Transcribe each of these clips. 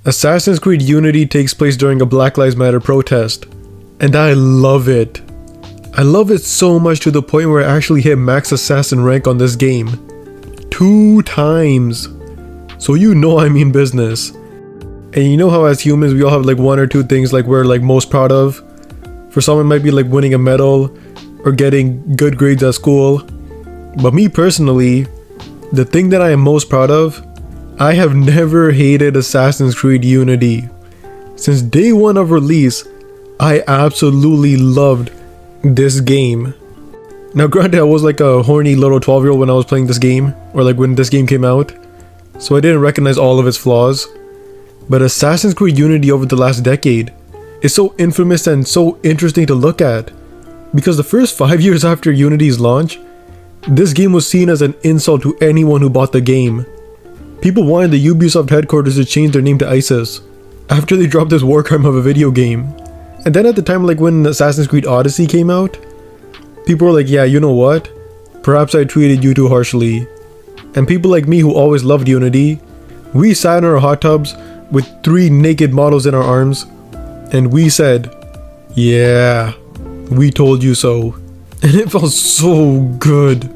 Assassin's Creed Unity takes place during a Black Lives Matter protest, and I love it. I love it so much to the point where I actually hit max assassin rank on this game 2 times. So you know I mean business. And you know how as humans we all have like 1 or 2 things like we're like most proud of. For some it might be like winning a medal or getting good grades at school. But me personally, the thing that I am most proud of, I have never hated Assassin's Creed Unity. Since day 1 of release, I absolutely loved this game. Now granted, I was like a horny little 12-year-old when I was playing this game, or like when this game came out, so I didn't recognize all of its flaws. But Assassin's Creed Unity over the last decade is so infamous and so interesting to look at, because the first 5 years after Unity's launch, this game was seen as an insult to anyone who bought the game. People wanted the Ubisoft headquarters to change their name to ISIS after they dropped this war crime of a video game. And then at the time like when Assassin's Creed Odyssey came out, people were like, yeah, you know what? Perhaps I treated you too harshly. And people like me who always loved Unity, we sat in our hot tubs with 3 naked models in our arms, and we said, yeah, we told you so. And it felt so good.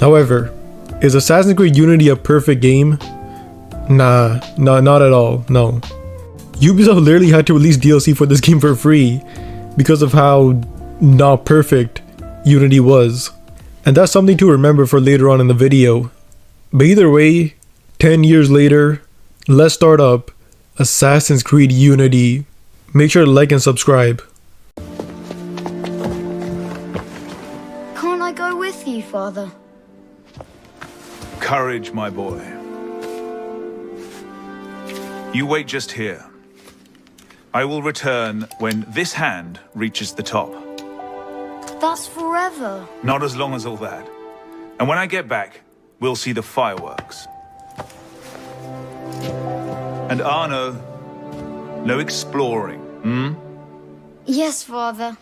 However, is Assassin's Creed Unity a perfect game? Nah, not at all, no. Ubisoft literally had to release DLC for this game for free because of how not perfect Unity was. And that's something to remember for later on in the video. But either way, 10 years later, let's start up Assassin's Creed Unity. Make sure to like and subscribe. Can't I go with you, Father? Courage, my boy. You wait just here. I will return when this hand reaches the top. That's forever. Not as long as all that. And when I get back, we'll see the fireworks. And Arno, no exploring, hmm? Yes, Father.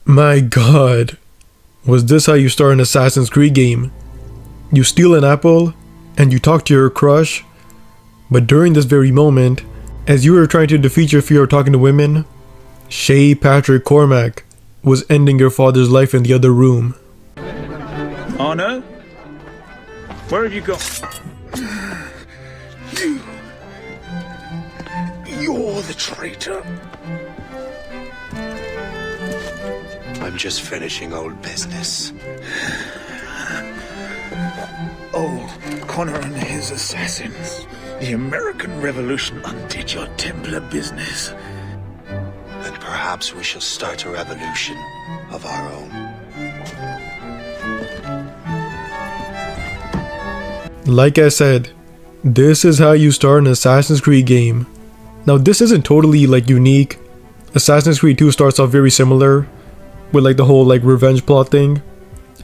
My god, was this how you start an Assassin's Creed game? You steal an apple, and you talk to your crush, but during this very moment, as you were trying to defeat your fear of talking to women, Shay Patrick Cormac was ending your father's life in the other room. Arno? Where have you gone? You're the traitor. I'm just finishing old business. Old Connor and his assassins. The American Revolution undid your Templar business. And perhaps we shall start a revolution of our own. Like I said, this is how you start an Assassin's Creed game. Now this isn't totally like unique. Assassin's Creed 2 starts off very similar, with like the whole like revenge plot thing.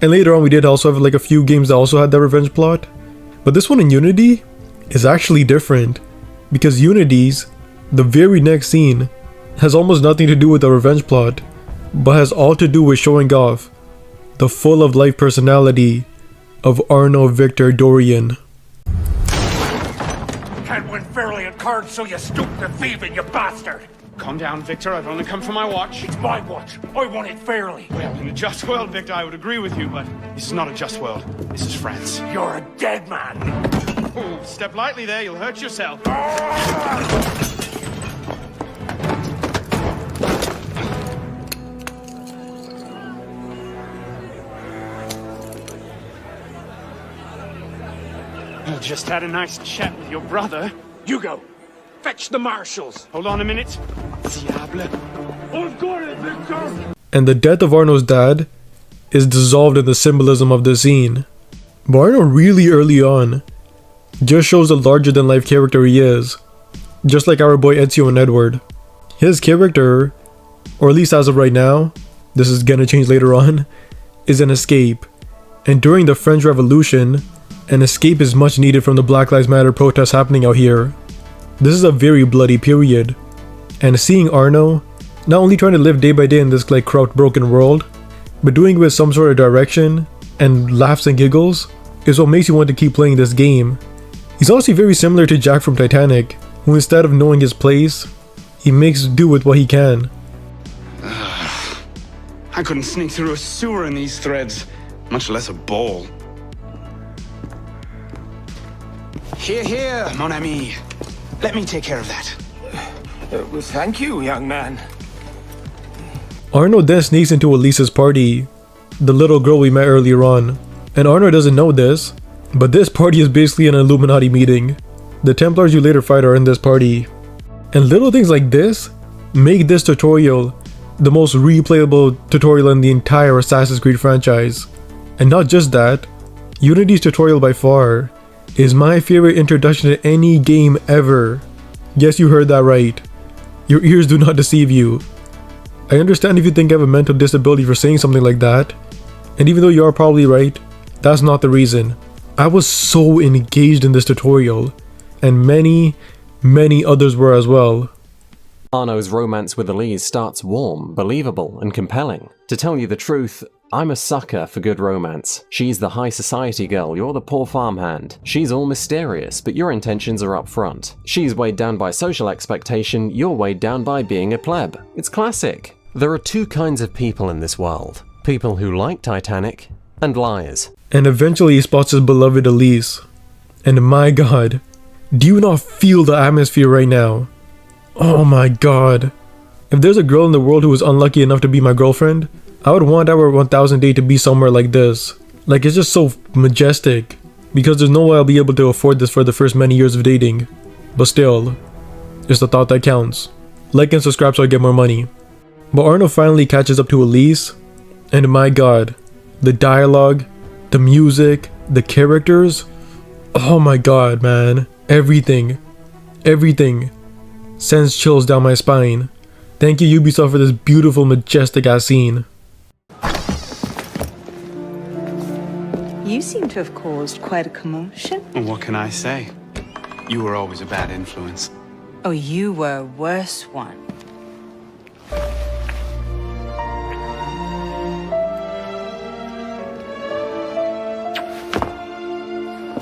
And later on we did also have like a few games that also had that revenge plot. But this one in Unity is actually different, because Unity's, the very next scene, has almost nothing to do with the revenge plot, but has all to do with showing off the full of life personality of Arno Victor Dorian. Can't win fairly at cards, so you stoop to thieving, you bastard! Calm down, Victor. I've only come for my watch. It's my watch. I want it fairly. Well, in a just world, Victor, I would agree with you, but this is not a just world. This is France. You're a dead man. Oh, step lightly there. You'll hurt yourself. I just had a nice chat with your brother. You go. Fetch the marshals. Hold on a minute. Diable. I've got it, Victor. And the death of Arno's dad is dissolved in the symbolism of the scene. But Arno really early on just shows the larger than life character he is, just like our boy Ezio and Edward. His character, or at least as of right now, this is gonna change later on, is an escape. And during the French Revolution, an escape is much needed from the Black Lives Matter protests happening out here. This is a very bloody period. And seeing Arno not only trying to live day by day in this like corrupt broken world, but doing it with some sort of direction and laughs and giggles is what makes you want to keep playing this game. He's honestly very similar to Jack from Titanic, who instead of knowing his place, he makes do with what he can. I couldn't sneak through a sewer in these threads, much less a ball. Here, here, mon ami. Let me take care of that. Well, thank you, young man. Arno then sneaks into Elisa's party, the little girl we met earlier on. And Arno doesn't know this, but this party is basically an Illuminati meeting. The Templars you later fight are in this party. And little things like this make this tutorial the most replayable tutorial in the entire Assassin's Creed franchise. And not just that, Unity's tutorial by far is my favorite introduction to any game ever. Yes, you heard that right. Your ears do not deceive you. I understand if you think I have a mental disability for saying something like that, and even though you are probably right, that's not the reason. I was so engaged in this tutorial, and many others were as well. Arno's romance with Elise starts warm, believable, and compelling. To tell you the truth, I'm a sucker for good romance. She's the high society girl, you're the poor farmhand. She's all mysterious, but your intentions are up front. She's weighed down by social expectation, you're weighed down by being a pleb. It's classic. There are two kinds of people in this world. People who like Titanic, and liars. And eventually he spots his beloved Elise. And my god, do you not feel the atmosphere right now? Oh my god. If there's a girl in the world who was unlucky enough to be my girlfriend, I would want our 1000 day to be somewhere like this. Like, it's just so majestic. Because there's no way I'll be able to afford this for the first many years of dating. But still, it's the thought that counts. Like and subscribe so I get more money. But Arno finally catches up to Elise, and my god, the dialogue, the music, the characters, oh my god, man, everything sends chills down my spine. Thank you Ubisoft for this beautiful, majestic ass scene. You seem to have caused quite a commotion. Well, what can I say? You were always a bad influence. Oh, you were a worse one.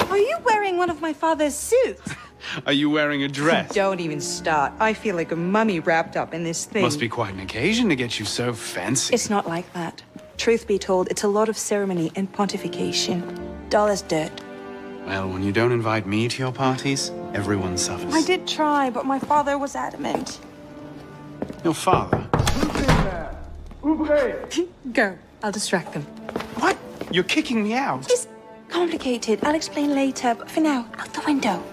Are you wearing one of my father's suits? Are you wearing a dress? Don't even start. I feel like a mummy wrapped up in this thing. Must be quite an occasion to get you so fancy. It's not like that. Truth be told, it's a lot of ceremony and pontification. Dull as dirt. Well, when you don't invite me to your parties, everyone suffers. I did try, but my father was adamant. Your father? Go. I'll distract them. What? You're kicking me out? It's complicated. I'll explain later, but for now, out the window.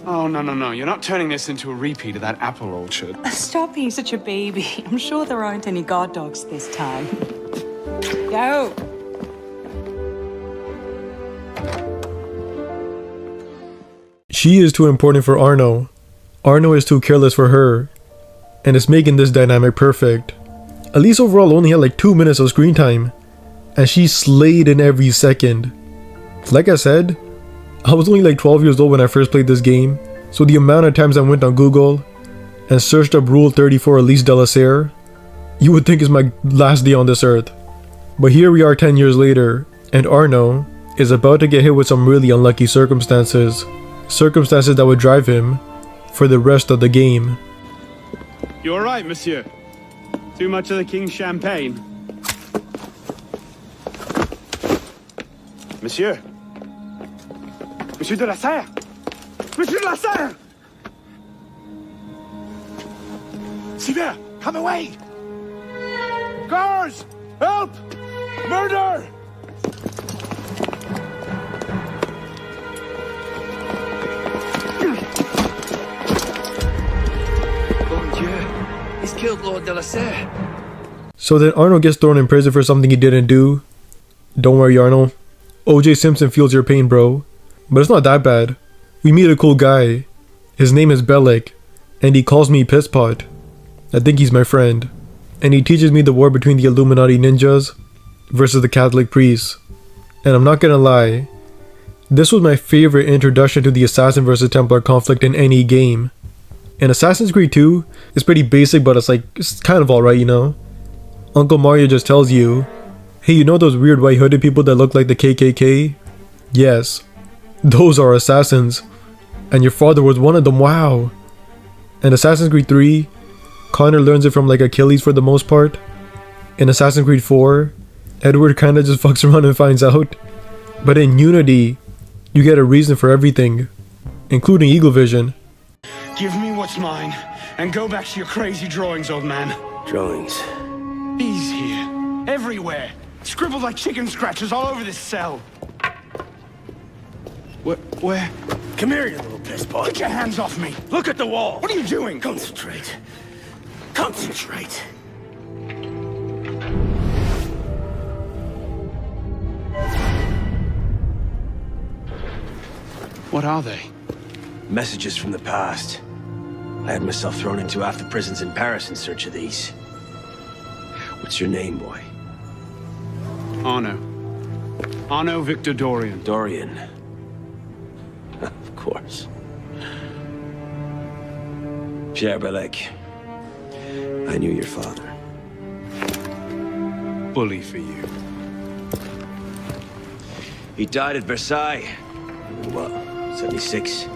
Oh, no. You're not turning this into a repeat of that apple orchard. Stop being such a baby. I'm sure there aren't any guard dogs this time. Go. She is too important for Arno. Arno is too careless for her. And it's making this dynamic perfect. Elise overall only had like 2 minutes of screen time. And she slayed in every second. Like I said, I was only like 12 years old when I first played this game. So the amount of times I went on Google and searched up Rule 34 Elise de la Serre, you would think is my last day on this earth. But here we are 10 years later, and Arno is about to get hit with some really unlucky circumstances. Circumstances that would drive him for the rest of the game. You all right, monsieur? Too much of the king's champagne? Monsieur? Monsieur de la Serre! Monsieur de la Serre! Sylvain, come away! Guards! Help! Murder! Bon Dieu, he's killed Lord de la Serre. So then Arno gets thrown in prison for something he didn't do. Don't worry, Arno. OJ Simpson feels your pain, bro. But it's not that bad. We meet a cool guy. His name is Bellic, and he calls me Pisspot. I think he's my friend. And he teaches me the war between the Illuminati ninjas versus the Catholic priests. And I'm not gonna lie, this was my favorite introduction to the Assassin versus Templar conflict in any game. And Assassin's Creed 2 is pretty basic, but it's kind of alright, you know? Uncle Mario just tells you, hey, you know those weird white hooded people that look like the KKK? Yes, those are assassins. And your father was one of them, wow. And Assassin's Creed 3, Connor learns it from like Achilles for the most part. In Assassin's Creed 4, Edward kinda just fucks around and finds out. But in Unity, you get a reason for everything, including Eagle Vision. Give me what's mine, and go back to your crazy drawings, old man. Drawings. He's here. Everywhere. Scribbled like chicken scratches all over this cell. Where? Come here, you little piss pot. Get your hands off me! Look at the wall! What are you doing? Concentrate. Concentrate. What are they? Messages from the past. I had myself thrown into half the prisons in Paris in search of these. What's your name, boy? Arno. Arno Victor Dorian. Dorian. Of course. Pierre Bellic. I knew your father. Bully for you. He died at Versailles. In what? 76?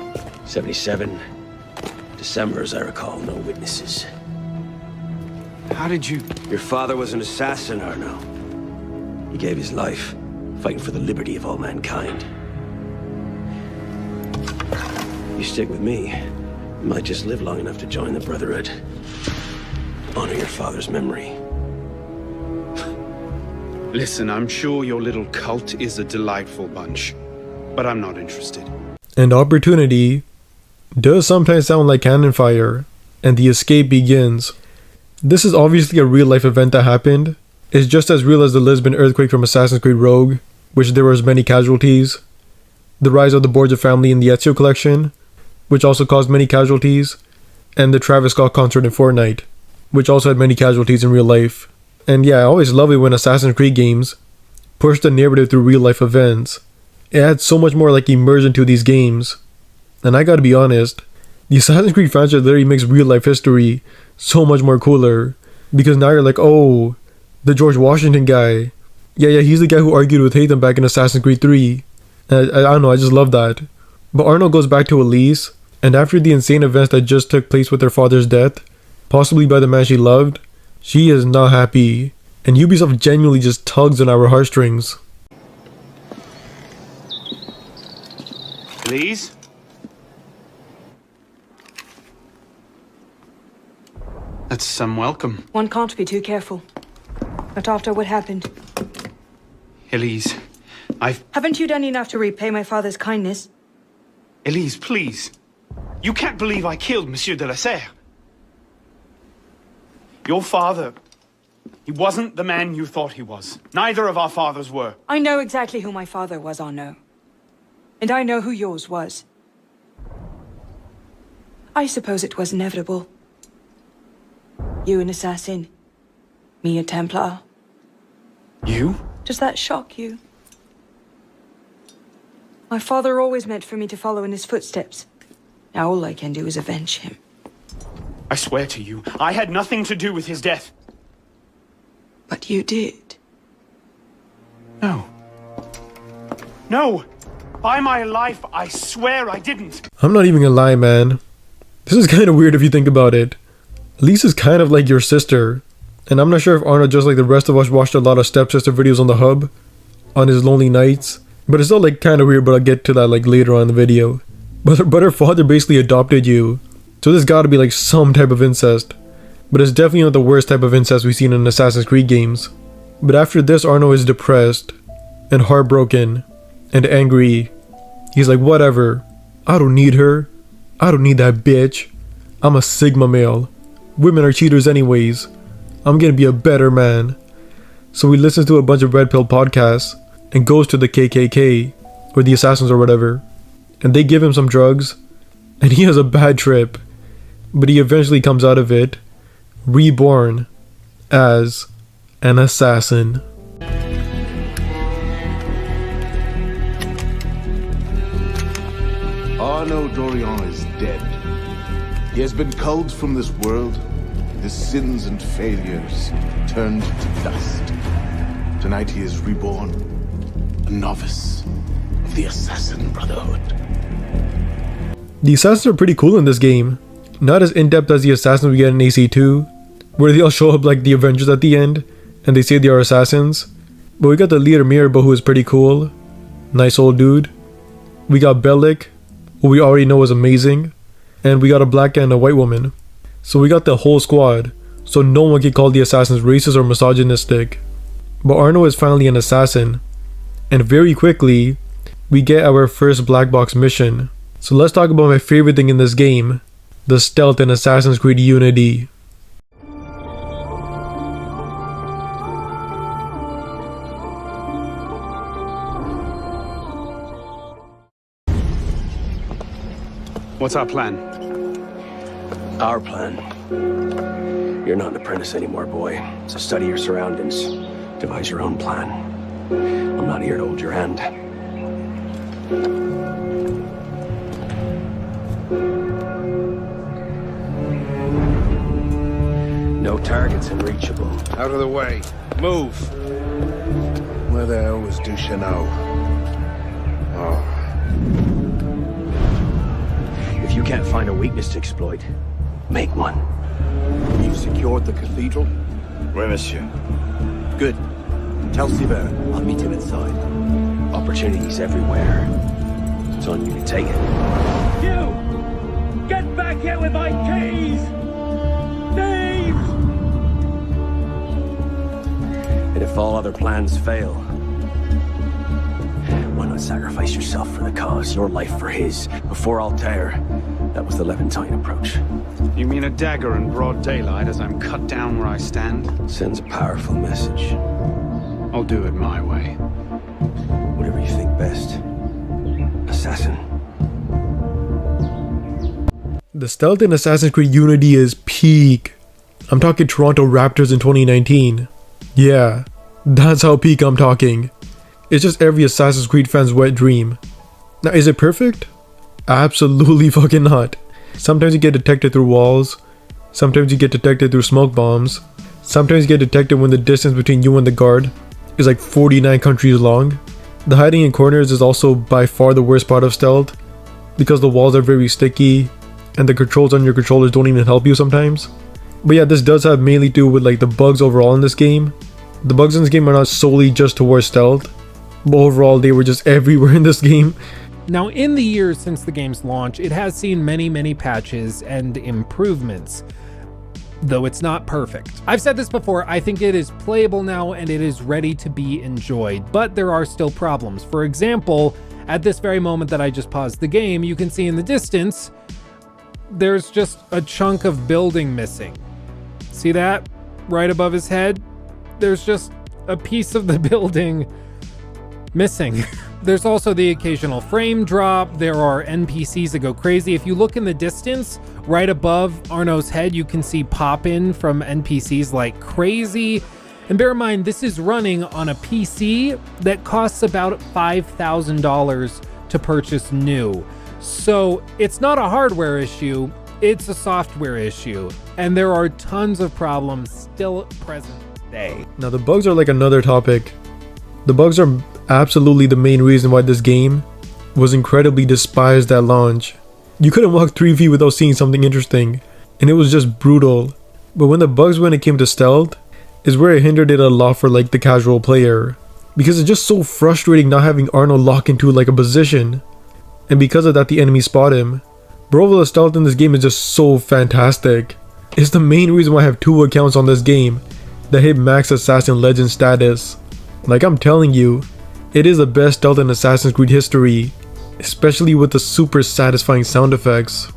77? December, as I recall, no witnesses. How did you... Your father was an assassin, Arno. He gave his life, fighting for the liberty of all mankind. You stick with me, you might just live long enough to join the Brotherhood. Honor your father's memory. Listen, I'm sure your little cult is a delightful bunch, but I'm not interested. And opportunity does sometimes sound like cannon fire, and the escape begins. This is obviously a real life event that happened. It's just as real as the Lisbon earthquake from Assassin's Creed Rogue, which there was many casualties. The rise of the Borgia family in the Ezio collection, which also caused many casualties. And the Travis Scott concert in Fortnite, which also had many casualties in real life. And yeah, I always love it when Assassin's Creed games push the narrative through real life events. It adds so much more like immersion to these games. And I gotta be honest, the Assassin's Creed franchise literally makes real life history so much more cooler. Because now you're like, oh, the George Washington guy. Yeah, he's the guy who argued with Haytham back in Assassin's Creed 3. And I don't know, I just love that. But Arno goes back to Elise, and after the insane events that just took place with her father's death, possibly by the man she loved, she is not happy. And Ubisoft genuinely just tugs on our heartstrings. Please? That's some welcome. One can't be too careful. Not after what happened. Elise, Haven't you done enough to repay my father's kindness? Elise, please. You can't believe I killed Monsieur de la Serre. Your father, he wasn't the man you thought he was. Neither of our fathers were. I know exactly who my father was, Arno. And I know who yours was. I suppose it was inevitable. You an assassin, me a Templar. You? Does that shock you? My father always meant for me to follow in his footsteps. Now all I can do is avenge him. I swear to you, I had nothing to do with his death. But you did. No. No! By my life, I swear I didn't. I'm not even gonna lie, man. This is kind of weird if you think about it. Elise is kind of like your sister. And I'm not sure if Arno, just like the rest of us, watched a lot of stepsister videos on the hub on his lonely nights. But it's still like kind of weird, but I'll get to that like later on in the video. But her father basically adopted you. So there's gotta be like some type of incest. But it's definitely not the worst type of incest we've seen in Assassin's Creed games. But after this, Arno is depressed and heartbroken and angry. He's like, whatever. I don't need her. I don't need that bitch. I'm a Sigma male. Women are cheaters anyways. I'm gonna be a better man. So he listens to a bunch of Red Pill podcasts and goes to the KKK, or the assassins or whatever, and they give him some drugs, and he has a bad trip, but he eventually comes out of it, reborn as an assassin. Arno Dorian is dead. He has been culled from this world, his sins and failures turned to dust. Tonight he is reborn, a novice of the Assassin Brotherhood. The assassins are pretty cool in this game. Not as in-depth as the assassins we get in AC2, where they all show up like the Avengers at the end, and they say they are assassins. But we got the leader Mirabo, who is pretty cool. Nice old dude. We got Bellic, who we already know is amazing. And we got a black guy and a white woman. So we got the whole squad, so no one can call the assassins racist or misogynistic. But Arno is finally an assassin. And very quickly, we get our first black box mission. So let's talk about my favorite thing in this game, the stealth in Assassin's Creed Unity. What's our plan? Our plan. You're not an apprentice anymore, boy. So study your surroundings. Devise your own plan. I'm not here to hold your hand. No targets unreachable. Out of the way. Move. Where the hell was Duchesneau? Oh. If you can't find a weakness to exploit, make one. You secured the cathedral? Oui, monsieur. Good. Tell Sivert I'll meet him inside. Opportunities everywhere. It's on you to take it. You! Get back here with my keys! Thieves! And if all other plans fail, why not sacrifice yourself for the cause, your life for his? Before Altair, that was the Levantine approach. You mean a dagger in broad daylight as I'm cut down where I stand? Sends a powerful message. I'll do it my way. Whatever you think best. Assassin. The stealth in Assassin's Creed Unity is peak. I'm talking Toronto Raptors in 2019. Yeah, that's how peak I'm talking. It's just every Assassin's Creed fan's wet dream. Now, is it perfect? Absolutely fucking not. Sometimes you get detected through walls. Sometimes you get detected through smoke bombs. Sometimes you get detected when the distance between you and the guard is like 49 countries long. The hiding in corners is also by far the worst part of stealth, because the walls are very sticky and the controls on your controllers don't even help you sometimes. But yeah, this does have mainly to do with like the bugs overall in this game. The bugs in this game are not solely just towards stealth, but overall they were just everywhere in this game. Now, in the years since the game's launch, it has seen many patches and improvements, though it's not perfect. I've said this before, I think it is playable now and it is ready to be enjoyed, but there are still problems. For example, at this very moment that I just paused the game, you can see in the distance, there's just a chunk of building missing. See that? Right above his head? There's just a piece of the building missing. There's also the occasional frame drop. There are NPCs that go crazy. If you look in the distance, right above Arno's head, you can see pop-in from NPCs like crazy. And bear in mind, this is running on a PC that costs about $5,000 to purchase new. So it's not a hardware issue, it's a software issue. And there are tons of problems still present today. Now the bugs are like another topic. The bugs are absolutely the main reason why this game was incredibly despised at launch. You couldn't walk 3 feet without seeing something interesting, and it was just brutal. But when it came to stealth, is where it hindered it a lot for like the casual player, because it's just so frustrating not having Arno lock into like a position, and because of that the enemies spot him. Bro, the stealth in this game is just so fantastic. It's the main reason why I have 2 accounts on this game that hit max assassin legend status. Like I'm telling you, it is the best stealth in Assassin's Creed history, especially with the super satisfying sound effects.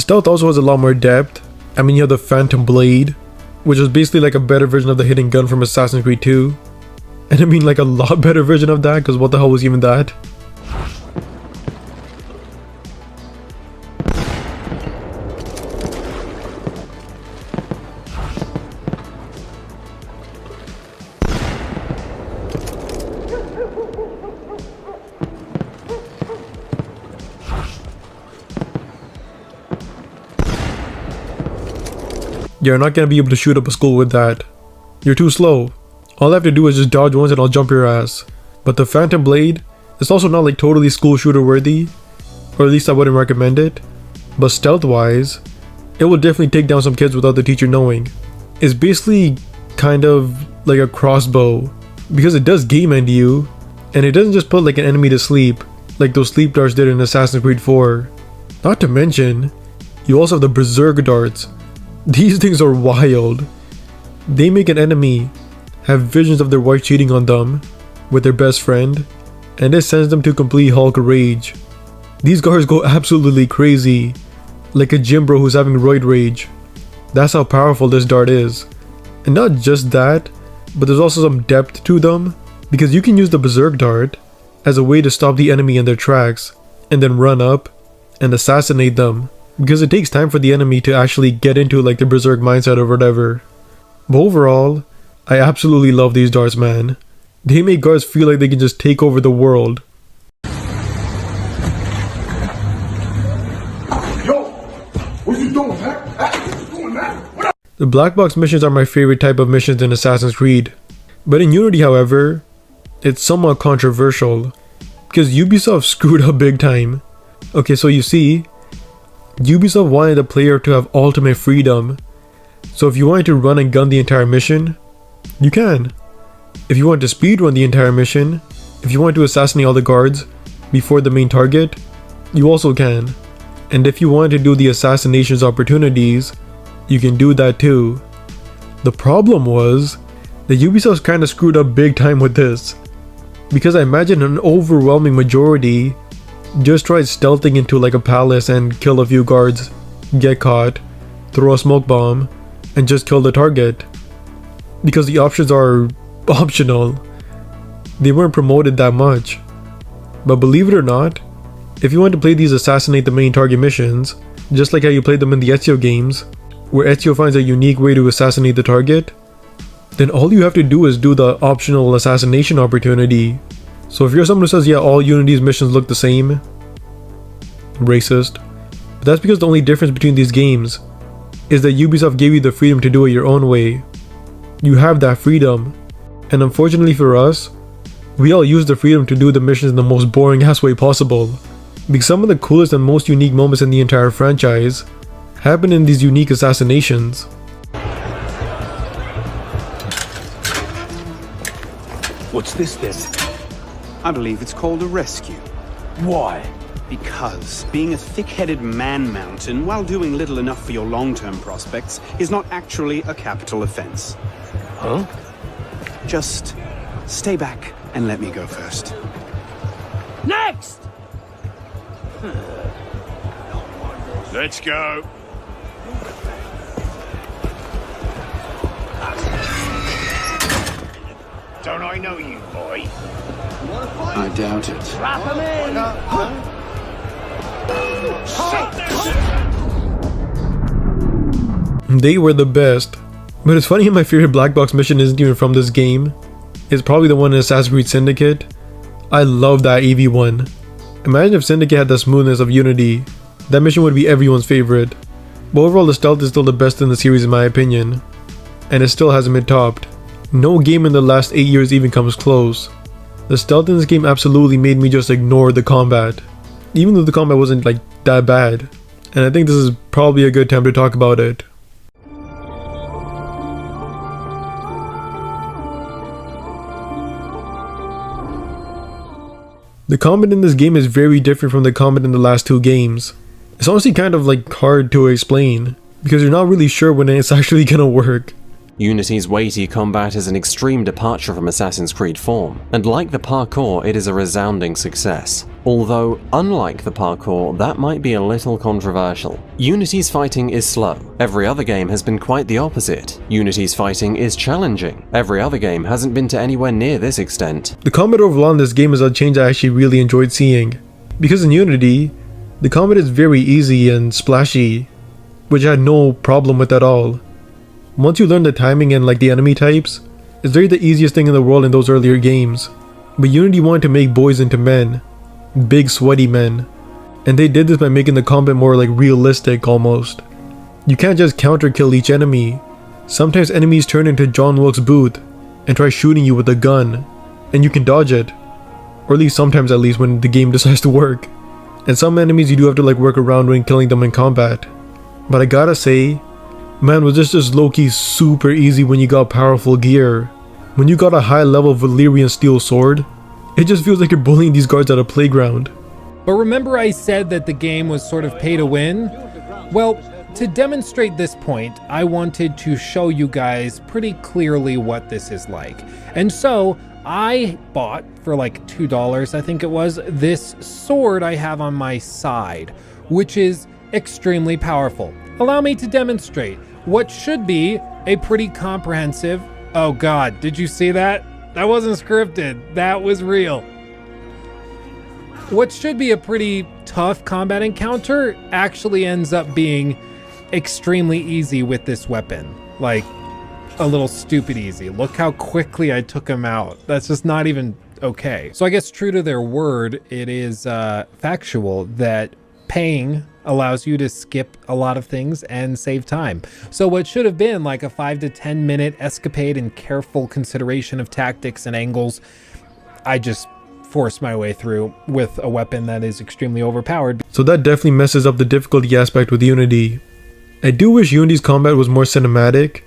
stealth also has a lot more depth. I mean, you have the Phantom Blade, which is basically like a better version of the hidden gun from Assassin's Creed 2. And I mean like a lot better version of that, because what the hell was even that? You're not gonna be able to shoot up a school with that. You're too slow. All I have to do is just dodge once and I'll jump your ass. But the Phantom Blade is also not like totally school shooter worthy, or at least I wouldn't recommend it. But stealth wise, it will definitely take down some kids without the teacher knowing. It's basically kind of like a crossbow, because it does game end you, and it doesn't just put like an enemy to sleep, like those sleep darts did in Assassin's Creed 4. Not to mention, you also have the Berserk darts. These things are wild. They make an enemy have visions of their wife cheating on them with their best friend, and it sends them to complete Hulk rage. These guards go absolutely crazy, like a gym bro who's having roid rage. That's how powerful this dart is. And not just that, but there's also some depth to them, because you can use the Berserk dart as a way to stop the enemy in their tracks, and then run up and assassinate them, because it takes time for the enemy to actually get into like the Berserk mindset or whatever. But overall, I absolutely love these darts, man. They make guards feel like they can just take over the world. Yo, what you doing, man? What you doing, man? What up? The black box missions are my favorite type of missions in Assassin's Creed. But in Unity, however, it's somewhat controversial, because Ubisoft screwed up big time. Okay, so you see, Ubisoft wanted the player to have ultimate freedom. So if you wanted to run and gun the entire mission, you can. If you want to speedrun the entire mission, if you want to assassinate all the guards before the main target, you also can. And if you want to do the assassinations opportunities, you can do that too. The problem was that Ubisoft kind of screwed up big time with this, because I imagine an overwhelming majority just tried stealthing into like a palace and kill a few guards, get caught, throw a smoke bomb, and just kill the target. Because the options are optional. They weren't promoted that much. But believe it or not, if you want to play these assassinate the main target missions, just like how you played them in the Ezio games, where Ezio finds a unique way to assassinate the target, then all you have to do is do the optional assassination opportunity. So if you're someone who says, yeah, all Unity's missions look the same, racist. But that's because the only difference between these games is that Ubisoft gave you the freedom to do it your own way. You have that freedom. And unfortunately for us, we all use the freedom to do the missions in the most boring ass way possible. Because some of the coolest and most unique moments in the entire franchise happen in these unique assassinations. What's this then? I believe it's called a rescue. Why? Because being a thick-headed man-mountain while doing little enough for your long-term prospects is not actually a capital offense. Huh? Just stay back and let me go first. Next! Let's go. Don't I know you, boy? I doubt it. Trap him in! They were the best. But it's funny, my favorite black box mission isn't even from this game. It's probably the one in Assassin's Creed Syndicate. I love that AV one. Imagine if Syndicate had the smoothness of Unity. That mission would be everyone's favorite. But overall, the stealth is still the best in the series in my opinion. And it still hasn't been topped. No game in the last 8 years even comes close. The stealth in this game absolutely made me just ignore the combat. Even though the combat wasn't like that bad. And I think this is probably a good time to talk about it. The combat in this game is very different from the combat in the last two games. It's honestly kind of like hard to explain, because you're not really sure when it's actually gonna work. Unity's weighty combat is an extreme departure from Assassin's Creed form, and like the parkour, it is a resounding success. Although, unlike the parkour, that might be a little controversial. Unity's fighting is slow. Every other game has been quite the opposite. Unity's fighting is challenging. Every other game hasn't been to anywhere near this extent. The combat overall in this game is a change I actually really enjoyed seeing. Because in Unity, the combat is very easy and splashy, which I had no problem with at all. Once you learn the timing and like the enemy types, it's really the easiest thing in the world in those earlier games. But Unity wanted to make boys into men. Big sweaty men. And they did this by making the combat more like realistic almost. You can't just counter kill each enemy. Sometimes enemies turn into John Wilkes Booth and try shooting you with a gun, and you can dodge it. Or at least sometimes, at least, when the game decides to work. And some enemies you do have to like work around when killing them in combat. But I gotta say, man, was this just low-key super easy when you got powerful gear. When you got a high level Valyrian steel sword, it just feels like you're bullying these guards at a playground. But remember I said that the game was sort of pay to win? Well, to demonstrate this point, I wanted to show you guys pretty clearly what this is like. And so, I bought, for like $2, I think it was, this sword I have on my side, which is extremely powerful. Allow me to demonstrate what should be a pretty comprehensive... Oh god, did you see that? That wasn't scripted, that was real. What should be a pretty tough combat encounter actually ends up being extremely easy with this weapon. Like, a little stupid easy. Look how quickly I took him out. That's just not even okay. So I guess true to their word, it is factual that paying allows you to skip a lot of things and save time. So what should have been like a 5 to 10 minute escapade and careful consideration of tactics and angles, I just forced my way through with a weapon that is extremely overpowered. So that definitely messes up the difficulty aspect with Unity. I do wish Unity's combat was more cinematic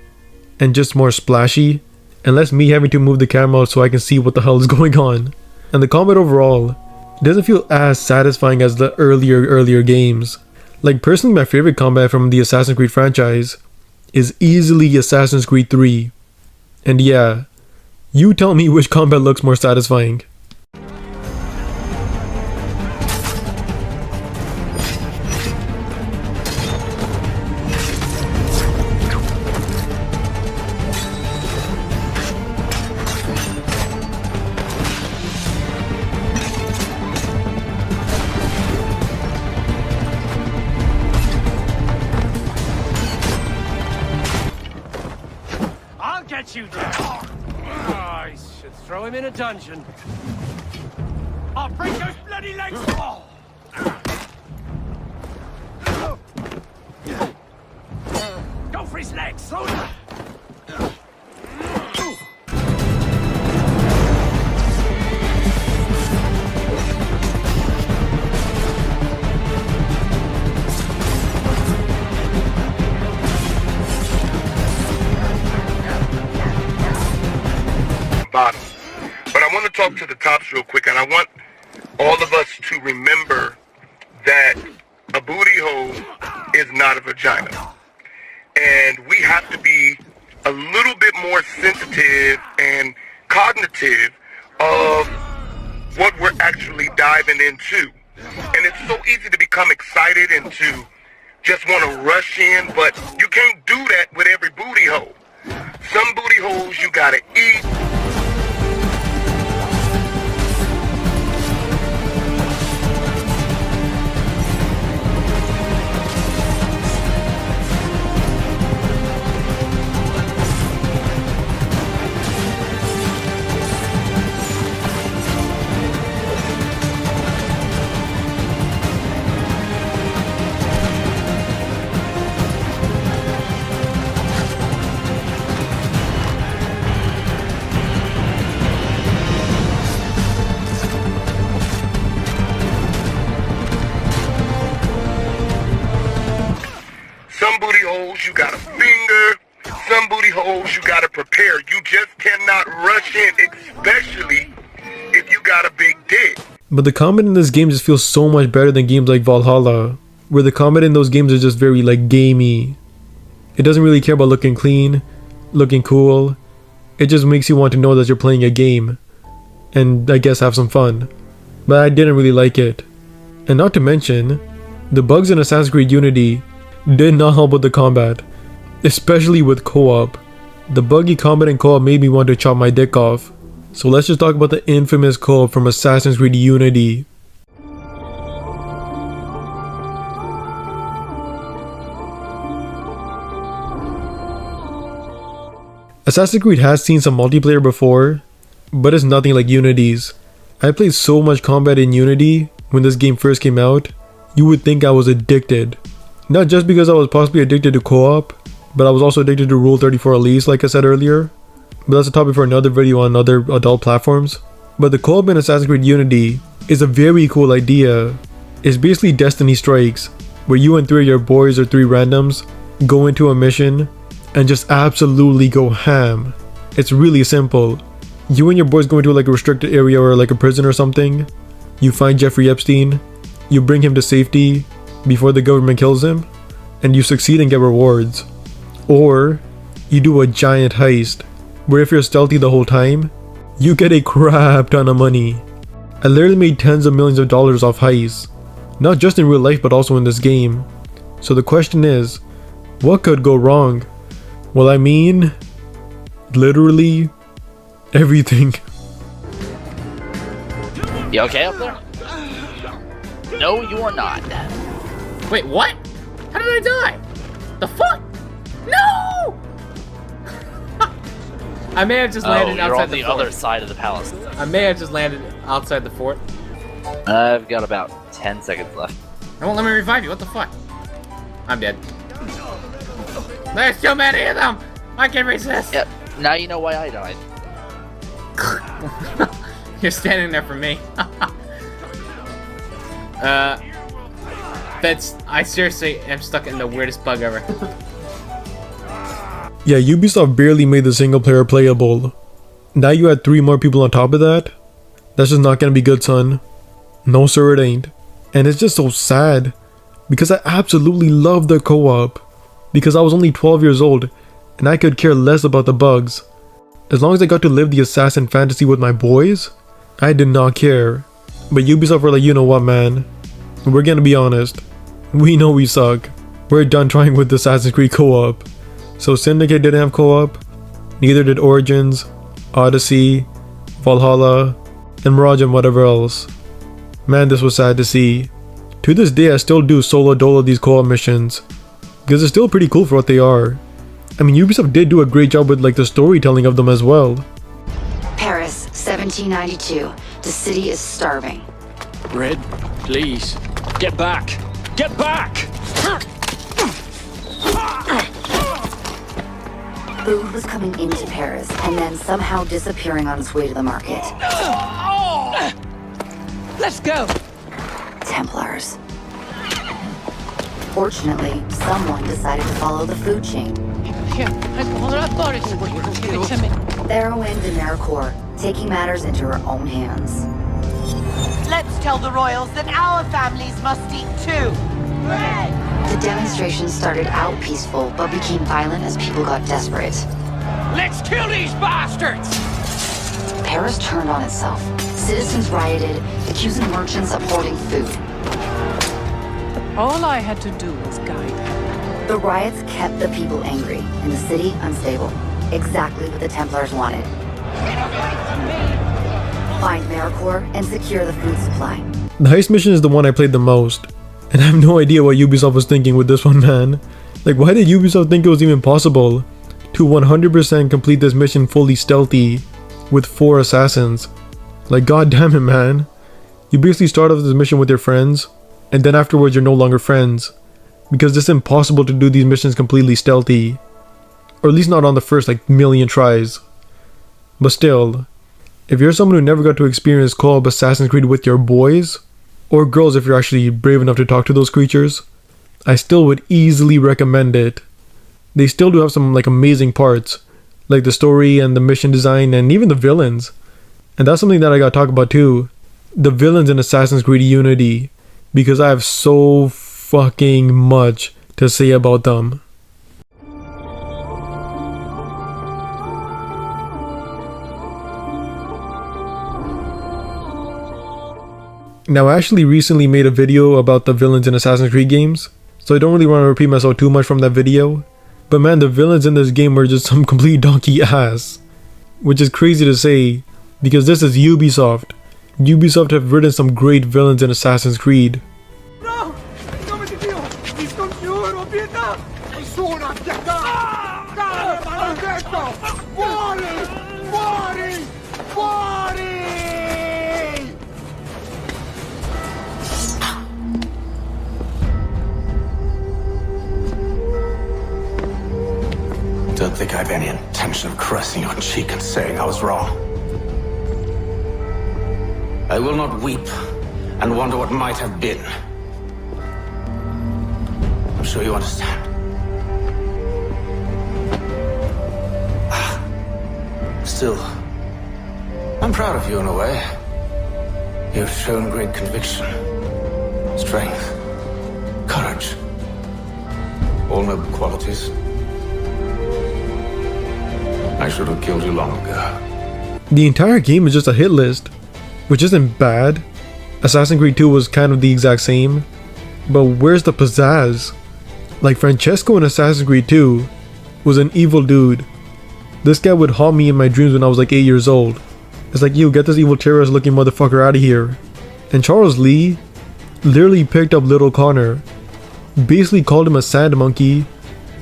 and just more splashy, and less me having to move the camera so I can see what the hell is going on. And the combat overall doesn't feel as satisfying as the earlier games. Like, personally, my favorite combat from the Assassin's Creed franchise is easily Assassin's Creed 3. And yeah, you tell me which combat looks more satisfying. You down. Oh, I should throw him in a dungeon. I'll break those bloody legs. Oh. Go for his legs. Throw him. Bottom. But I want to talk to the tops real quick, and I want all of us to remember that a booty hole is not a vagina. And we have to be a little bit more sensitive and cognitive of what we're actually diving into. And it's so easy to become excited and to just want to rush in, but you can't do that with every booty hole. Some booty holes you gotta eat. Some booty holes you gotta finger, some booty holes you gotta prepare. You just cannot rush in, especially if you got a big dick. But the combat in this game just feels so much better than games like Valhalla, where the combat in those games is just very like gamey. It doesn't really care about looking clean. looking cool. It just makes you want to know that you're playing a game, and I guess have some fun. But I didn't really like it. And not to mention, the bugs in Assassin's Creed Unity did not help with the combat, especially with co-op. The buggy combat in co-op made me want to chop my dick off. So let's just talk about the infamous co-op from Assassin's Creed Unity. Assassin's Creed has seen some multiplayer before, but it's nothing like Unity's. I played so much combat in Unity when this game first came out, you would think I was addicted. Not just because I was possibly addicted to co-op, but I was also addicted to Rule 34 Elise like I said earlier. But that's a topic for another video on other adult platforms. But the co-op in Assassin's Creed Unity is a very cool idea. It's basically Destiny Strikes, where you and 3 of your boys or 3 randoms go into a mission and just absolutely go ham. It's really simple. You and your boys go into like a restricted area or like a prison or something. You find Jeffrey Epstein, you bring him to safety before the government kills him, and you succeed and get rewards. Or you do a giant heist, where if you're stealthy the whole time, you get a crap ton of money. I literally made tens of millions of dollars off heists, not just in real life but also in this game. So the question is, what could go wrong? Well, I mean, literally everything. You okay up there? No, you are not. Wait, what? How did I die? The fuck? No! I may have just landed you're outside on the fort. other side of the palace. I may have just landed outside the fort. I've got about 10 seconds left. It won't let me revive you. What the fuck? I'm dead. There's too many of them! I can resist! Yep, now you know why I died. You're standing there for me. I seriously am stuck in the weirdest bug ever. Yeah, Ubisoft barely made the single player playable. Now you add 3 more people on top of that? That's just not gonna be good, son. No sir, it ain't. And it's just so sad, because I absolutely love the co-op. Because I was only 12 years old, and I could care less about the bugs. As long as I got to live the assassin fantasy with my boys, I did not care. But Ubisoft were like, you know what, man? We're gonna be honest. We know we suck. We're done trying with the Assassin's Creed co-op. So Syndicate didn't have co-op, neither did Origins, Odyssey, Valhalla, and Mirage and whatever else. Man, this was sad to see. To this day, I still do solo dolo these co-op missions, because they're still pretty cool for what they are. I mean, Ubisoft did do a great job with like the storytelling of them as well. Paris, 1792. The city is starving. Red, please, get back! Get back! Food was coming into Paris and then somehow disappearing on its way to the market. Let's go! Templars. Fortunately, someone decided to follow the food chain. Theroin de Mericourt, taking matters into her own hands. Let's tell the royals that our families must eat too. The demonstrations started out peaceful, but became violent as people got desperate. Let's kill these bastards! Paris turned on itself. Citizens rioted, accusing merchants of hoarding food. All I had to do was guide them. The riots kept the people angry, and the city unstable. Exactly what the Templars wanted. Find Mericourt and secure the food supply. The heist mission is the one I played the most, and I have no idea what Ubisoft was thinking with this one, man. Like, why did Ubisoft think it was even possible to 100% complete this mission fully stealthy with 4 assassins? Like, god damn it, man. You basically start off this mission with your friends, and then afterwards you're no longer friends, because it's impossible to do these missions completely stealthy, or at least not on the first like million tries. But still, if you're someone who never got to experience co-op Assassin's Creed with your boys, or girls if you're actually brave enough to talk to those creatures, I still would easily recommend it. They still do have some like amazing parts, like the story and the mission design and even the villains. And that's something that I gotta talk about too. The villains in Assassin's Creed Unity, because I have so fucking much to say about them. Now, I actually recently made a video about the villains in Assassin's Creed games, so I don't really want to repeat myself too much from that video. But man, the villains in this game were just some complete donkey ass. Which is crazy to say, because this is Ubisoft. Ubisoft have written some great villains in Assassin's Creed. No! Come to Dio! Mi scongiuro, pietà! Nessuno ha pietà! Dai, maledetto! Fuori! Fuori! Fuori! Don't think I have any intention of caressing your cheek and saying I was wrong. I will not weep and wonder what might have been. I'm sure you understand. Still, I'm proud of you in a way. You've shown great conviction, strength, courage. All noble qualities. I should have killed you long ago. The entire game is just a hit list, which isn't bad. Assassin's Creed 2 was kind of the exact same, but where's the pizzazz? Like, Francesco in Assassin's Creed 2 was an evil dude. This guy would haunt me in my dreams when I was like 8 years old. It's like, you get this evil terrorist looking motherfucker out of here. And Charles Lee literally picked up little Connor, basically called him a sand monkey,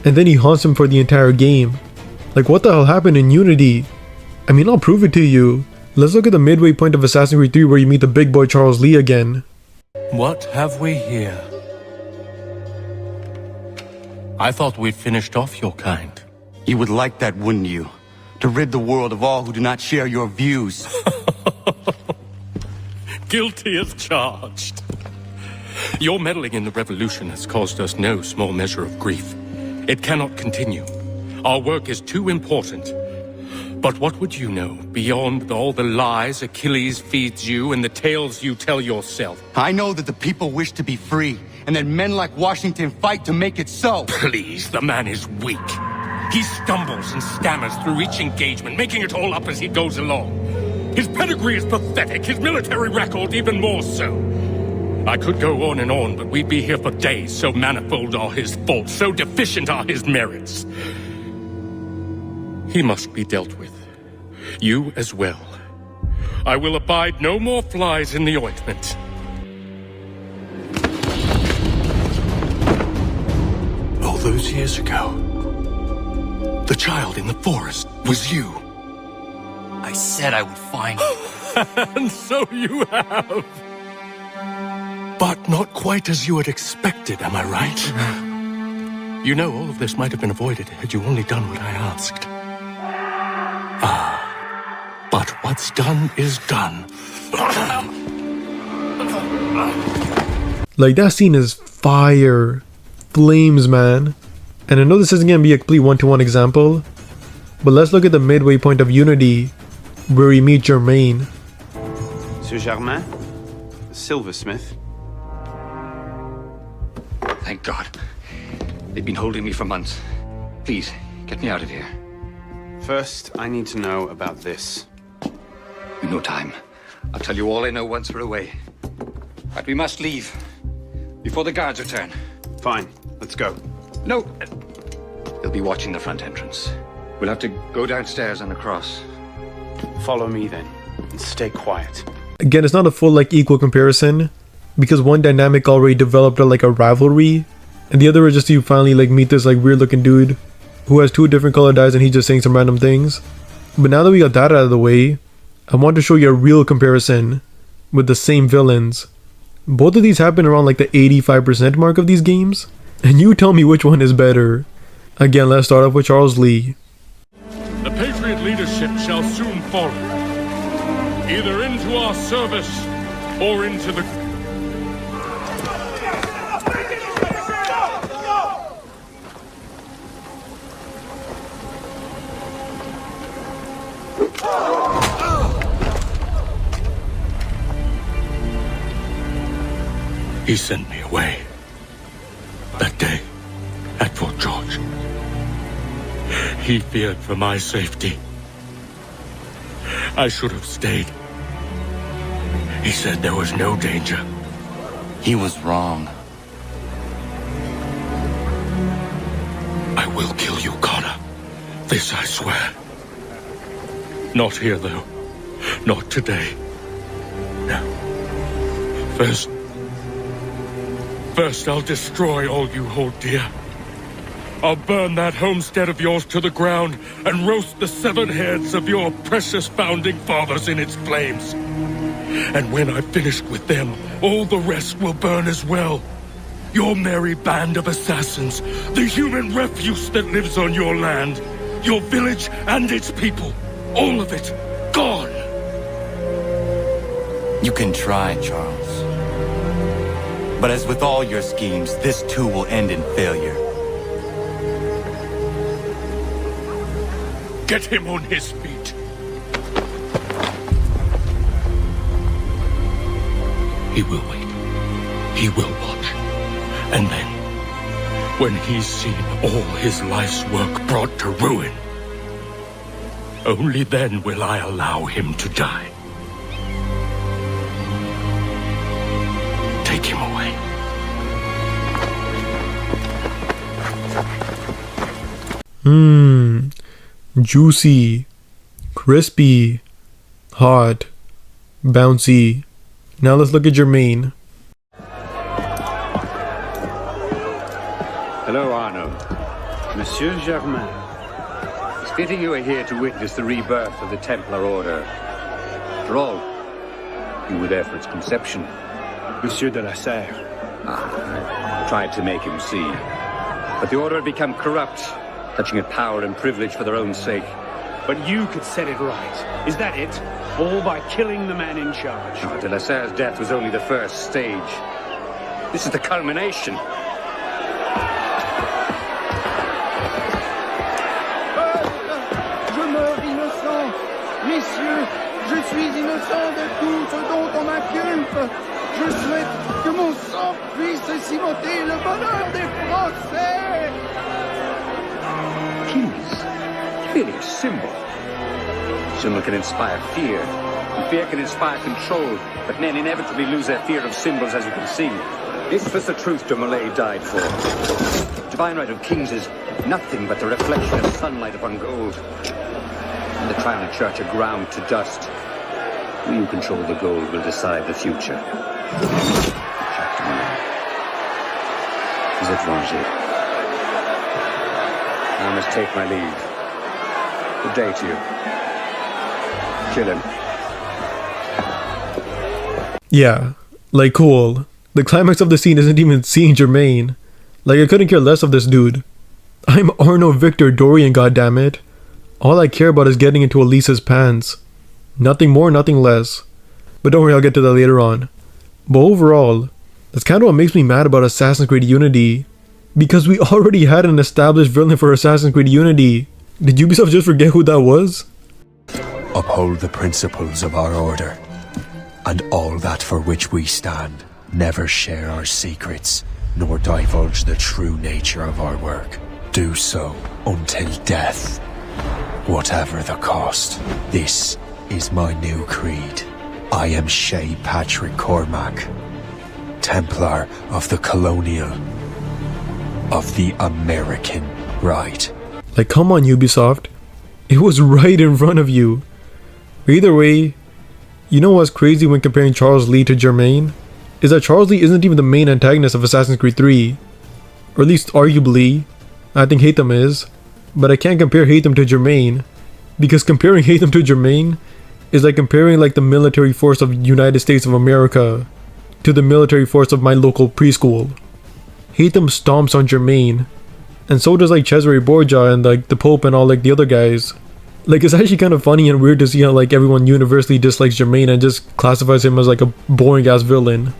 and then he haunts him for the entire game. Like, what the hell happened in Unity? I mean, I'll prove it to you. Let's look at the midway point of Assassin's Creed 3 where you meet the big boy Charles Lee again. What have we here? I thought we'd finished off your kind. You would like that, wouldn't you? To rid the world of all who do not share your views. Guilty as charged. Your meddling in the revolution has caused us no small measure of grief. It cannot continue. Our work is too important. But what would you know beyond all the lies Achilles feeds you and the tales you tell yourself? I know that the people wish to be free, and that men like Washington fight to make it so. Please, the man is weak. He stumbles and stammers through each engagement, making it all up as he goes along. His pedigree is pathetic, his military record even more so. I could go on and on, but we'd be here for days, so manifold are his faults, so deficient are his merits. He must be dealt with. You as well. I will abide no more flies in the ointment. All those years ago, the child in the forest was you. I said I would find you. And so you have. But not quite as you had expected, am I right? You know, all of this might have been avoided had you only done what I asked. But what's done is done. Like, that scene is fire. Flames, man. And I know this isn't gonna be a complete one-to-one example, but let's look at the midway point of Unity, where we meet Germain. Monsieur Germain, the silversmith. Thank God. They've been holding me for months. Please, get me out of here. First, I need to know about this. We've no time. I'll tell you all I know once we're away. But we must leave before the guards return. Fine, let's go. No! They'll be watching the front entrance. We'll have to go downstairs and across. Follow me then, and stay quiet. Again, it's not a full like equal comparison, because one dynamic already developed like a rivalry, and the other is just you finally like meet this like weird looking dude who has two different colored eyes and he's just saying some random things. But now that we got that out of the way, I want to show you a real comparison with the same villains. Both of these happen around like the 85% mark of these games, and you tell me which one is better. Again, let's start off with Charles Lee. The Patriot leadership shall soon fall, either into our service or into the... He sent me away that day at Fort George. He feared for my safety. I should have stayed. He said there was no danger. He was wrong. I will kill you, Connor. This I swear. Not here, though. Not today. No. First I'll destroy all you hold dear. I'll burn that homestead of yours to the ground and roast the severed heads of your precious founding fathers in its flames. And when I've finished with them, all the rest will burn as well. Your merry band of assassins, the human refuse that lives on your land, your village and its people, all of it, gone. You can try, Charles. But as with all your schemes, this too will end in failure. Get him on his feet. He will wait. He will watch. And then, when he's seen all his life's work brought to ruin, only then will I allow him to die. Take him away. Juicy, crispy, hot, bouncy. Now let's look at Jermaine. Hello, Arno. Monsieur Germain. It's fitting you are here to witness the rebirth of the Templar Order. After all, you were there for its conception. Monsieur de la Serre. I tried to make him see. But the Order had become corrupt, clutching at power and privilege for their own sake. But you could set it right. Is that it? All by killing the man in charge? De la Serre's death was only the first stage. This is the culmination. Je meurs innocent. Messieurs, je suis innocent de tout ce dont on m'inculpe. Je souhaite que mon sang puisse cimenter le bonheur des Français. Kings. Really a symbol. Symbol can inspire fear, and fear can inspire control, but men inevitably lose their fear of symbols, as you can see. This was the truth de Molay died for. Divine right of kings is nothing but the reflection of sunlight upon gold. And the Triune Church are ground to dust. Who you control the gold will decide the future. Jacques de Molay. Vous êtes vengé. I must take my leave. Good day to you. Kill him. Yeah, like cool. The climax of the scene isn't even seeing Jermaine. Like I couldn't care less of this dude. I'm Arno Victor Dorian, goddammit. All I care about is getting into Elisa's pants. Nothing more, nothing less. But don't worry, I'll get to that later on. But overall, that's kind of what makes me mad about Assassin's Creed Unity. Because we already had an established villain for Assassin's Creed Unity. Did Ubisoft just forget who that was? Uphold the principles of our order, and all that for which we stand. Never share our secrets, nor divulge the true nature of our work. Do so until death, whatever the cost. This is my new creed. I am Shay Patrick Cormac, Templar of the Colonial, of the American right. Like, come on, Ubisoft. It was right in front of you. Either way, you know what's crazy when comparing Charles Lee to Jermaine? Is that Charles Lee isn't even the main antagonist of Assassin's Creed 3. Or at least arguably. I think Haytham is. But I can't compare Haytham to Jermaine. Because comparing Haytham to Jermaine is like comparing like the military force of United States of America to the military force of my local preschool. Haytham stomps on Jermaine. And so does like Cesare Borgia and like the Pope and all like the other guys. Like it's actually kind of funny and weird to see how like everyone universally dislikes Jermaine and just classifies him as like a boring ass villain.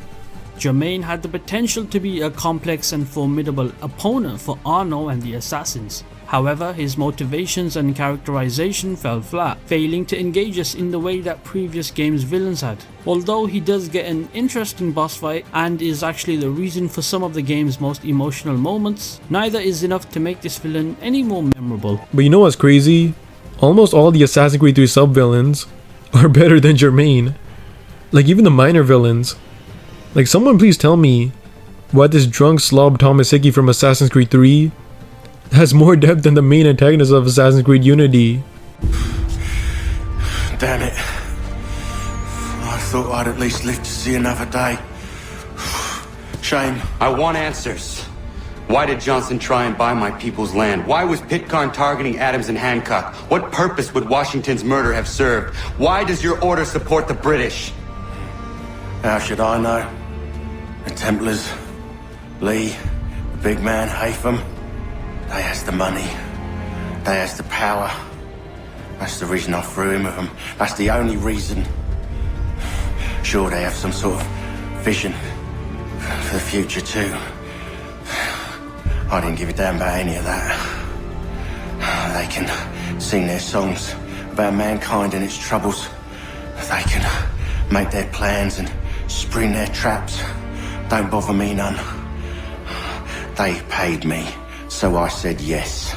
Jermaine had the potential to be a complex and formidable opponent for Arno and the assassins. However, his motivations and characterization fell flat, failing to engage us in the way that previous games' villains had. Although he does get an interesting boss fight and is actually the reason for some of the game's most emotional moments, neither is enough to make this villain any more memorable. But you know what's crazy? Almost all the Assassin's Creed 3 sub-villains are better than Jermaine. Like even the minor villains. Like someone please tell me why this drunk slob Thomas Hickey from Assassin's Creed 3 has more depth than the main antagonist of Assassin's Creed Unity. Damn it. I thought I'd at least live to see another day. Shame. I want answers. Why did Johnson try and buy my people's land? Why was Pitcairn targeting Adams and Hancock? What purpose would Washington's murder have served? Why does your order support the British? How should I know? The Templars, Lee, the big man, Haytham, they has the money. They has the power. That's the reason I threw in with them. That's the only reason. Sure, they have some sort of vision for the future too. I didn't give a damn about any of that. They can sing their songs about mankind and its troubles. They can make their plans and spring their traps. Don't bother me none. They paid me, so I said yes.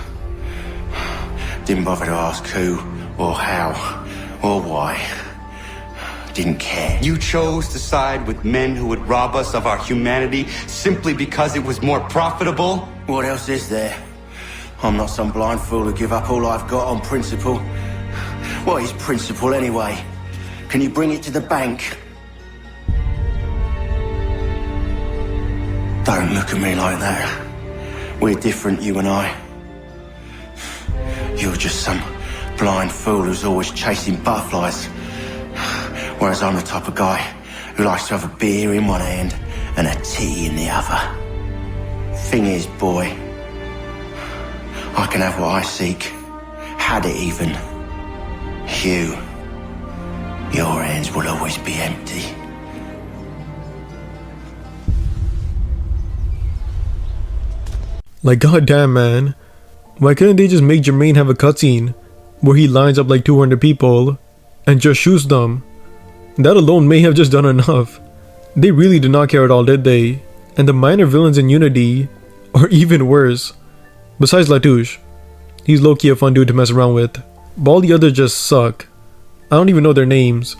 Didn't bother to ask who, or how, or why. Didn't care. You chose to side with men who would rob us of our humanity simply because it was more profitable? What else is there? I'm not some blind fool to give up all I've got on principle. What is principle anyway? Can you bring it to the bank? Don't look at me like that. We're different, you and I. You're just some blind fool who's always chasing butterflies. Whereas I'm the type of guy who likes to have a beer in one hand and a tea in the other. Thing is, boy, I can have what I seek. Had it even. Your hands will always be empty. Like goddamn man, why couldn't they just make Jermaine have a cutscene where he lines up like 200 people and just shoots them? That alone may have just done enough. They really did not care at all, did they? And the minor villains in Unity are even worse. Besides Latouche, he's low-key a fun dude to mess around with. But all the others just suck. I don't even know their names.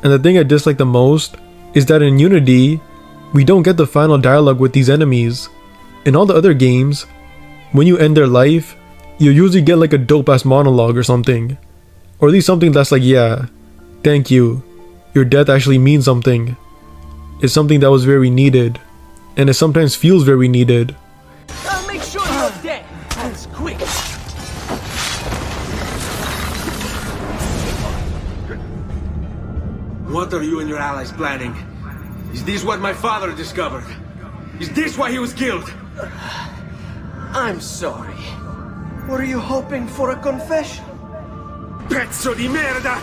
And the thing I dislike the most is that in Unity, we don't get the final dialogue with these enemies. In all the other games, when you end their life, you usually get like a dope-ass monologue or something. Or at least something that's like, yeah, thank you. Your death actually means something. It's something that was very needed. And it sometimes feels very needed. I'll make sure you're dead. That's quick. What are you and your allies planning? Is this what my father discovered? Is this why he was killed? I'm sorry. Were you hoping for a confession? Pezzo di merda!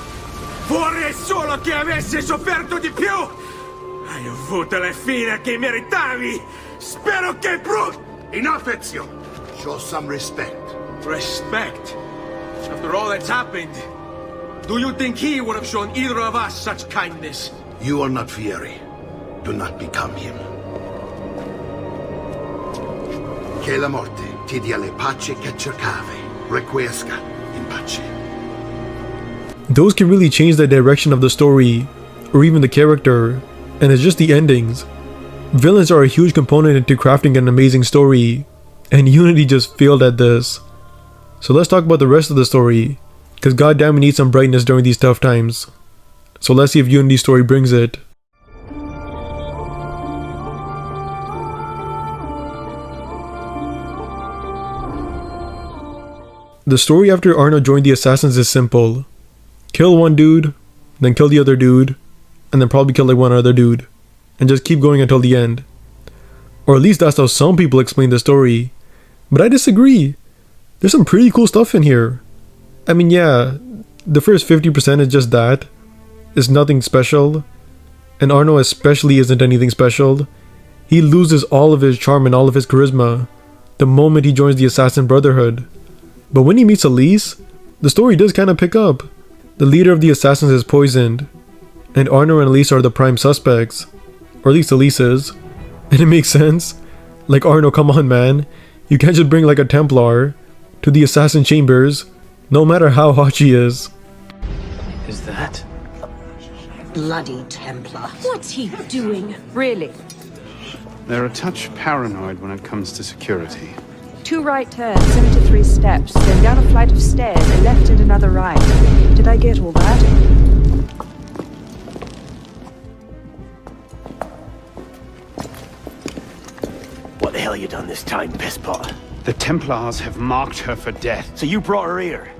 Vorrei solo che avessi sofferto di più! Hai avuto la fine che meritavi! Spero che Enough, Ezio! Show some respect. Respect? After all that's happened, do you think he would have shown either of us such kindness? You are not Fieri. Do not become him. Che la morte ti dia le pace che cercavi. Requiesca in pace. Those can really change the direction of the story, or even the character, and it's just the endings. Villains are a huge component into crafting an amazing story, and Unity just failed at this. So let's talk about the rest of the story, because goddamn we need some brightness during these tough times. So let's see if Unity's story brings it. The story after Arno joined the Assassins is simple. Kill one dude, then kill the other dude, and then probably kill like one other dude, and just keep going until the end. Or at least that's how some people explain the story. But I disagree. There's some pretty cool stuff in here. I mean, yeah, the first 50% is just that. It's nothing special. And Arno especially isn't anything special. He loses all of his charm and all of his charisma the moment he joins the Assassin Brotherhood. But when he meets Elise, the story does kind of pick up. The leader of the Assassins is poisoned, and Arno and Elise are the prime suspects. Or at least Elise is. And it makes sense. Like, Arno, come on man. You can't just bring like a Templar to the Assassin Chambers, no matter how hot she is. Is that bloody Templar. What's he doing? Really? They're a touch paranoid when it comes to security. 2 right turns, 73 steps, then down a flight of stairs, a left and another right. Did I get all that? What the hell you done this time, pisspot? The Templars have marked her for death. So you brought her here?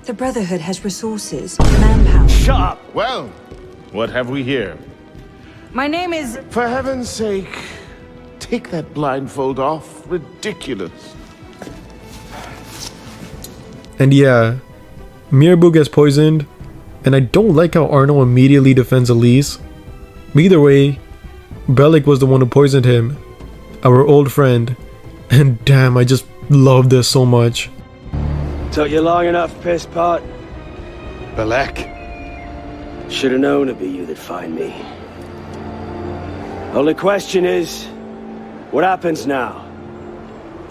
The Brotherhood has resources, manpower. Shut up! Well, what have we here? My name is... For heaven's sake, take that blindfold off. Ridiculous. And yeah, Miraboo gets poisoned, and I don't like how Arno immediately defends Elise. But either way, Bellic was the one who poisoned him, our old friend, and damn, I just love this so much. Took you long enough, pisspot. Bellic. Should've known it'd be you that'd find me. Only question is, what happens now?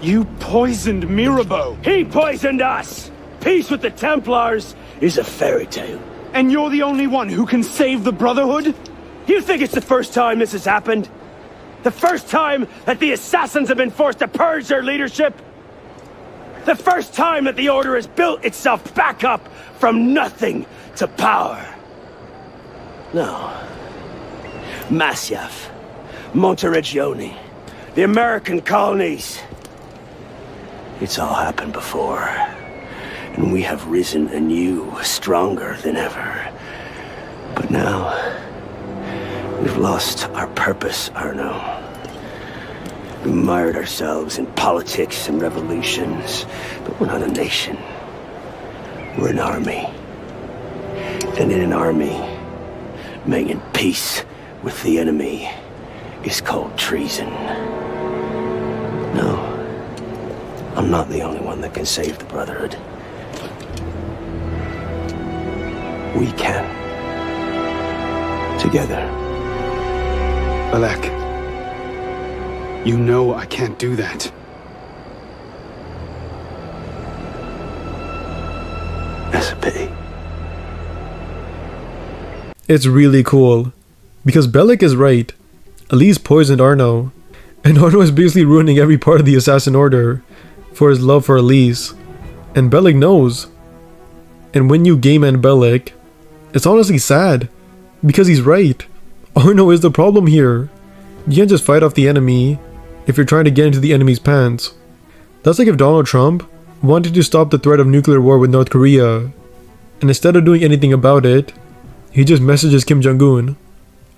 You poisoned Miraboo. He poisoned us! Peace with the Templars is a fairy tale. And you're the only one who can save the Brotherhood? You think it's the first time this has happened? The first time that the Assassins have been forced to purge their leadership? The first time that the Order has built itself back up from nothing to power? No. Masyaf, Monteriggioni, the American colonies. It's all happened before. And we have risen anew, stronger than ever. But now, we've lost our purpose, Arno. We mired ourselves in politics and revolutions, but we're not a nation. We're an army. And in an army, making peace with the enemy is called treason. No, I'm not the only one that can save the Brotherhood. We can. Together. Bellic. You know I can't do that. That's a pity. It's really cool, because Bellic is right. Elise poisoned Arno, and Arno is basically ruining every part of the Assassin Order for his love for Elise, and Bellic knows. And when you game end Bellic, it's honestly sad, because he's right. Arno is the problem here. You can't just fight off the enemy if you're trying to get into the enemy's pants. That's like if Donald Trump wanted to stop the threat of nuclear war with North Korea, and instead of doing anything about it, he just messages Kim Jong-un,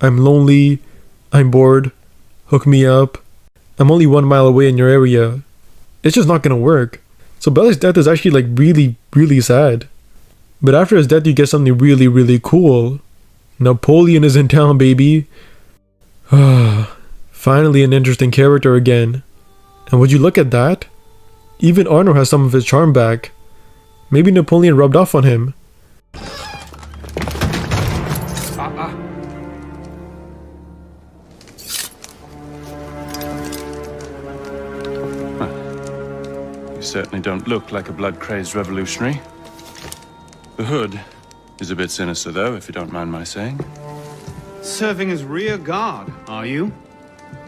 "I'm lonely, I'm bored, hook me up, I'm only 1 mile away in your area." It's just not gonna work. So Bellic's death is actually like really sad. But after his death you get something really cool. Napoleon is in town, baby. Finally an interesting character again. And would you look at that? Even Arno has some of his charm back. Maybe Napoleon rubbed off on him. You certainly don't look like a blood-crazed revolutionary. The hood is a bit sinister, though, if you don't mind my saying. Serving as rear guard, are you?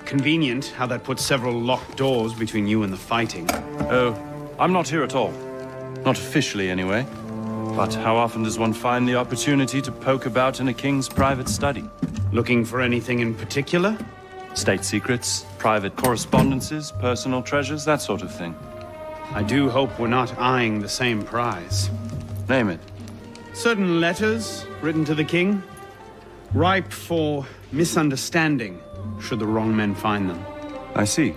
Convenient how that puts several locked doors between you and the fighting. Oh, I'm not here at all. Not officially, anyway. But how often does one find the opportunity to poke about in a king's private study? Looking for anything in particular? State secrets, private correspondences, personal treasures, that sort of thing. I do hope we're not eyeing the same prize. Name it. Certain letters written to the king, ripe for misunderstanding, should the wrong men find them. I see.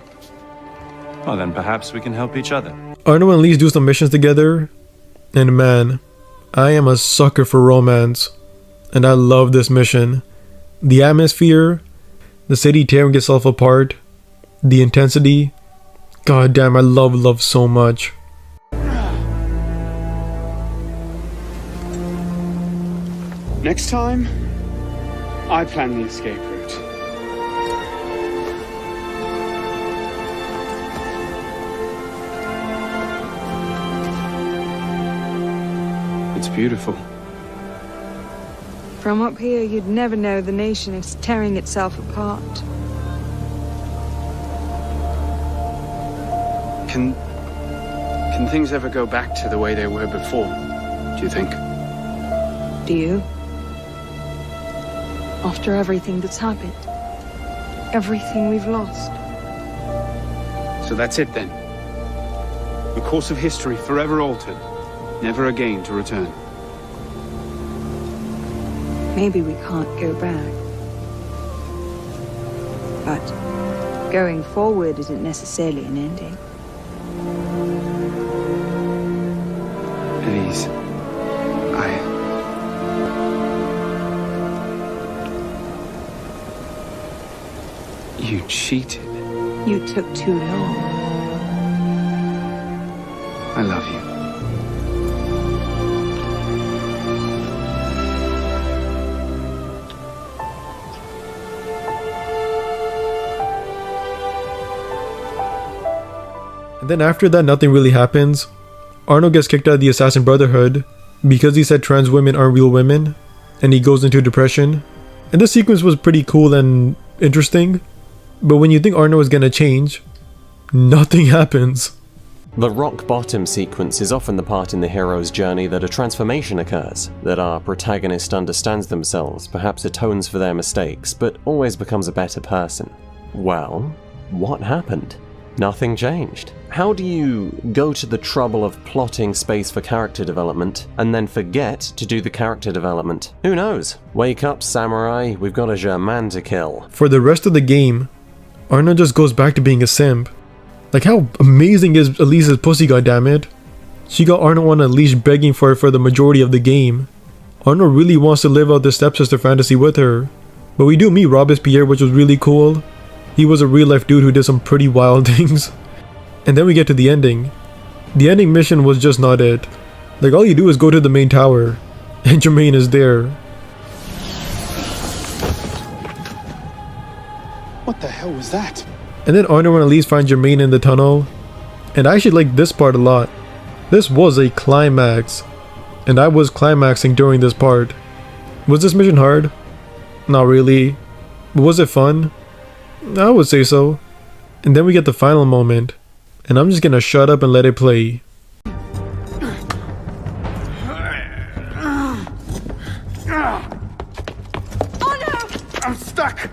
Well, then perhaps we can help each other. Arno and Elise do some missions together, and man, I am a sucker for romance, and I love this mission. The atmosphere, the city tearing itself apart, the intensity. God damn, I love love so much. Next time, I plan the escape route. It's beautiful. From up here, you'd never know the nation is tearing itself apart. Can things ever go back to the way they were before, do you think? Do you? After everything that's happened? Everything we've lost? So that's it then. The course of history forever altered, never again to return. Maybe we can't go back. But going forward isn't necessarily an ending. Elise, You cheated. You took too long. I love you. And then after that, nothing really happens. Arno gets kicked out of the Assassin Brotherhood because he said trans women aren't real women, and he goes into depression. And this sequence was pretty cool and interesting, but when you think Arno is gonna change, nothing happens. The rock bottom sequence is often the part in the hero's journey that a transformation occurs, that our protagonist understands themselves, perhaps atones for their mistakes, but always becomes a better person. Well, what happened? Nothing changed. How do you go to the trouble of plotting space for character development and then forget to do the character development? Who knows? Wake up, samurai, we've got a German to kill. For the rest of the game, Arno just goes back to being a simp. Like, how amazing is Elise's pussy, goddammit? She got Arno on a leash begging for it for the majority of the game. Arno really wants to live out the stepsister fantasy with her. But we do meet Robespierre, which was really cool. He was a real life dude who did some pretty wild things. And then we get to the ending. The ending mission was just not it. Like, all you do is go to the main tower, and Jermaine is there. What the hell was that? And then Arno and Elise find Jermaine in the tunnel. And I actually like this part a lot. This was a climax. And I was climaxing during this part. Was this mission hard? Not really. But was it fun? I would say so. And then we get the final moment. And I'm just gonna shut up and let it play. Oh no! I'm stuck!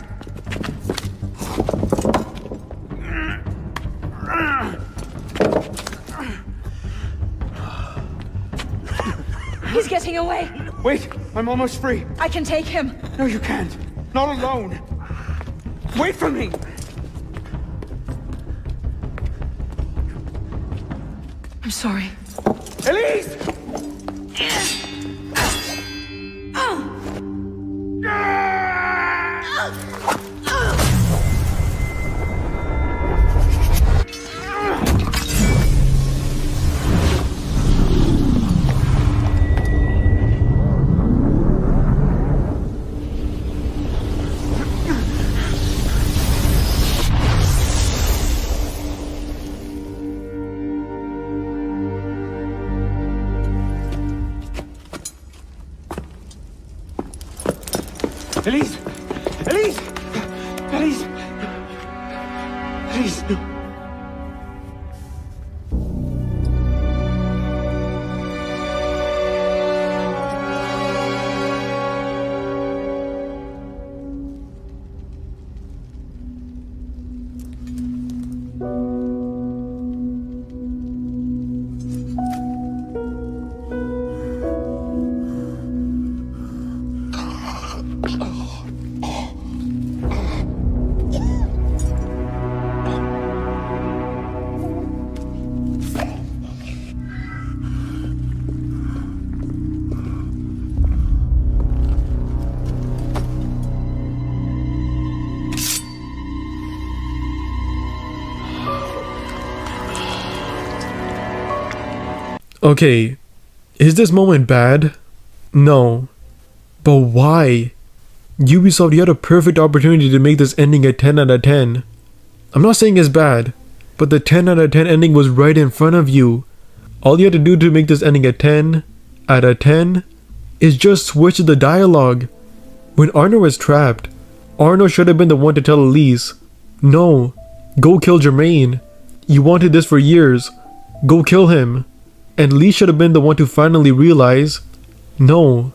He's getting away. Wait, I'm almost free. I can take him. No, you can't. Not alone. Wait for me! I'm sorry. Elise! Elise! Elise! Elise! Elise! Okay, is this moment bad? No. But why? Ubisoft, you had a perfect opportunity to make this ending a 10 out of 10. I'm not saying it's bad, but the 10 out of 10 ending was right in front of you. All you had to do to make this ending a 10 out of 10 is just switch the dialogue. When Arno was trapped, Arno should have been the one to tell Elise, no, go kill Jermaine. You wanted this for years. Go kill him. And Elise should have been the one to finally realize, no,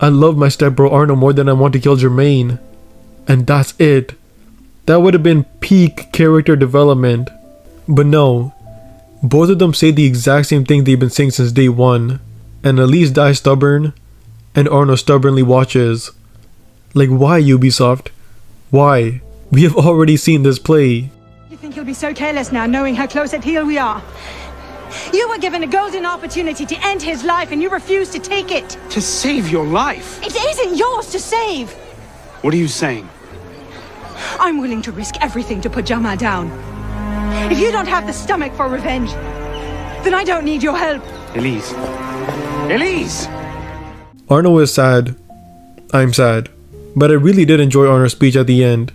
I love my stepbro Arno more than I want to kill Jermaine. And that's it. That would have been peak character development. But no, both of them say the exact same thing they've been saying since day one. And Elise dies stubborn, and Arno stubbornly watches. Like, why, Ubisoft? Why? We have already seen this play. You think you'll be so careless now, knowing how close at heel we are? You were given a golden opportunity to end his life, and you refused to take it. To save your life? It isn't yours to save. What are you saying? I'm willing to risk everything to put Jamal down. If you don't have the stomach for revenge, then I don't need your help. Elise. Elise! Arno is sad. I'm sad. But I really did enjoy Arno's speech at the end.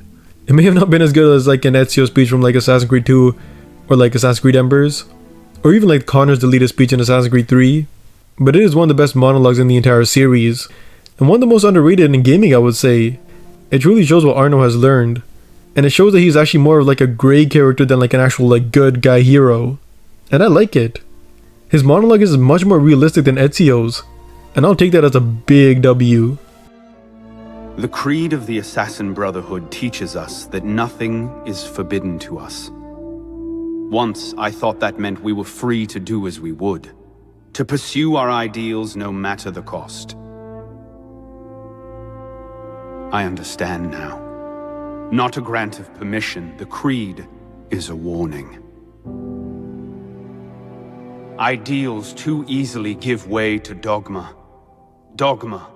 It may have not been as good as like an Ezio speech from like Assassin's Creed 2 or like Assassin's Creed Embers, or even like Connor's deleted speech in Assassin's Creed 3, but it is one of the best monologues in the entire series, and one of the most underrated in gaming, I would say. It truly shows what Arno has learned, and it shows that he's actually more of like a grey character than like an actual like good guy hero, and I like it. His monologue is much more realistic than Ezio's, and I'll take that as a big W. The creed of the Assassin Brotherhood teaches us that nothing is forbidden to us. Once, I thought that meant we were free to do as we would, to pursue our ideals no matter the cost. I understand now. Not a grant of permission, the creed is a warning. Ideals too easily give way to dogma. Dogma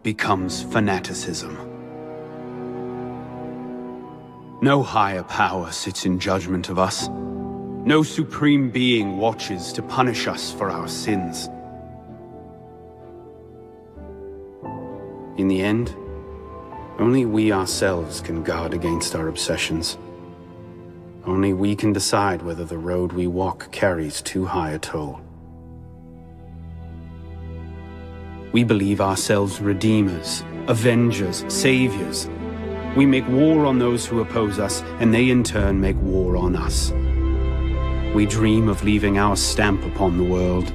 becomes fanaticism. No higher power sits in judgment of us. No supreme being watches to punish us for our sins. In the end, only we ourselves can guard against our obsessions. Only we can decide whether the road we walk carries too high a toll. We believe ourselves redeemers, avengers, saviors. We make war on those who oppose us, and they in turn make war on us. We dream of leaving our stamp upon the world.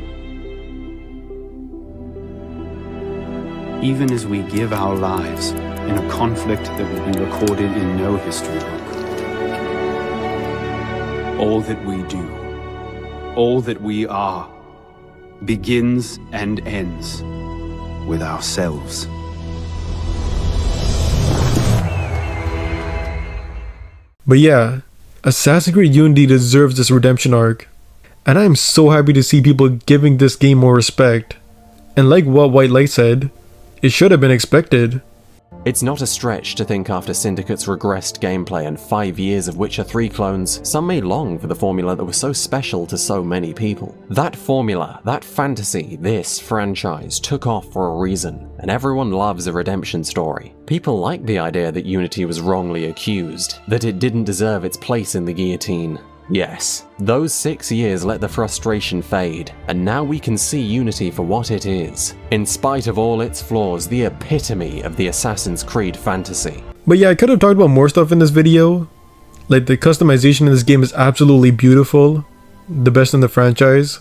Even as we give our lives in a conflict that will be recorded in no history book. All that we do, all that we are, begins and ends with ourselves. But yeah, Assassin's Creed Unity deserves this redemption arc, and I am so happy to see people giving this game more respect. And like what Whitelight said, it should have been expected. It's not a stretch to think after Syndicate's regressed gameplay and 5 years of Witcher 3 clones, some may long for the formula that was so special to so many people. That formula, that fantasy, this franchise took off for a reason, and everyone loves a redemption story. People like the idea that Unity was wrongly accused, that it didn't deserve its place in the guillotine. Yes, those 6 years let the frustration fade, and now we can see Unity for what it is. In spite of all its flaws, the epitome of the Assassin's Creed fantasy. But yeah, I could have talked about more stuff in this video. Like, the customization in this game is absolutely beautiful. The best in the franchise.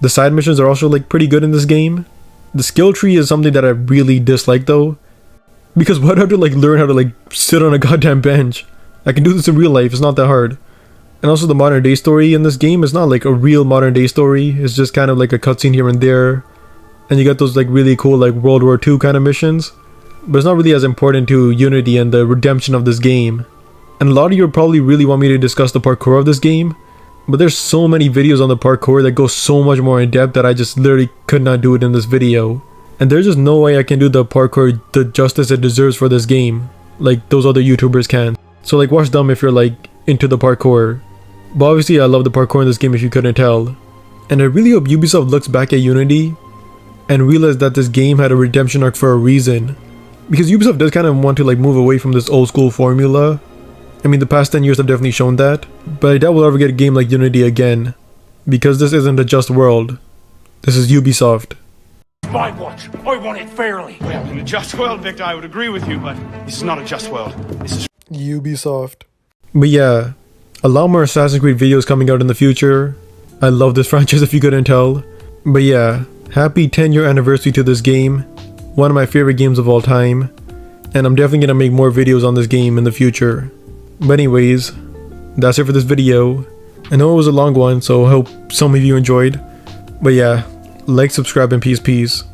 The side missions are also like pretty good in this game. The skill tree is something that I really dislike though. Because why do I have to like learn how to like sit on a goddamn bench? I can do this in real life, it's not that hard. And also the modern day story in this game is not like a real modern day story. It's just kind of like a cutscene here and there. And you got those like really cool like World War II kind of missions. But it's not really as important to Unity and the redemption of this game. And a lot of you probably really want me to discuss the parkour of this game. But there's so many videos on the parkour that go so much more in depth that I just literally could not do it in this video. And there's just no way I can do the parkour the justice it deserves for this game, like those other YouTubers can. So like watch them if you're like into the parkour. But obviously I love the parkour in this game if you couldn't tell. And I really hope Ubisoft looks back at Unity and realize that this game had a redemption arc for a reason. Because Ubisoft does kind of want to like move away from this old school formula. I mean, the past 10 years have definitely shown that. But I doubt we'll ever get a game like Unity again. Because this isn't a just world. This is Ubisoft. my watch. I want it fairly. Well, in a just world, Victor, I would agree with you, but this is not a just world. This is Ubisoft. But yeah, a lot more Assassin's Creed videos coming out in the future. I love this franchise if you couldn't tell. But yeah, happy 10-year anniversary to this game. One of my favorite games of all time. And I'm definitely gonna make more videos on this game in the future. But anyways, that's it for this video. I know it was a long one, so I hope some of you enjoyed. But yeah, like, subscribe, and peace.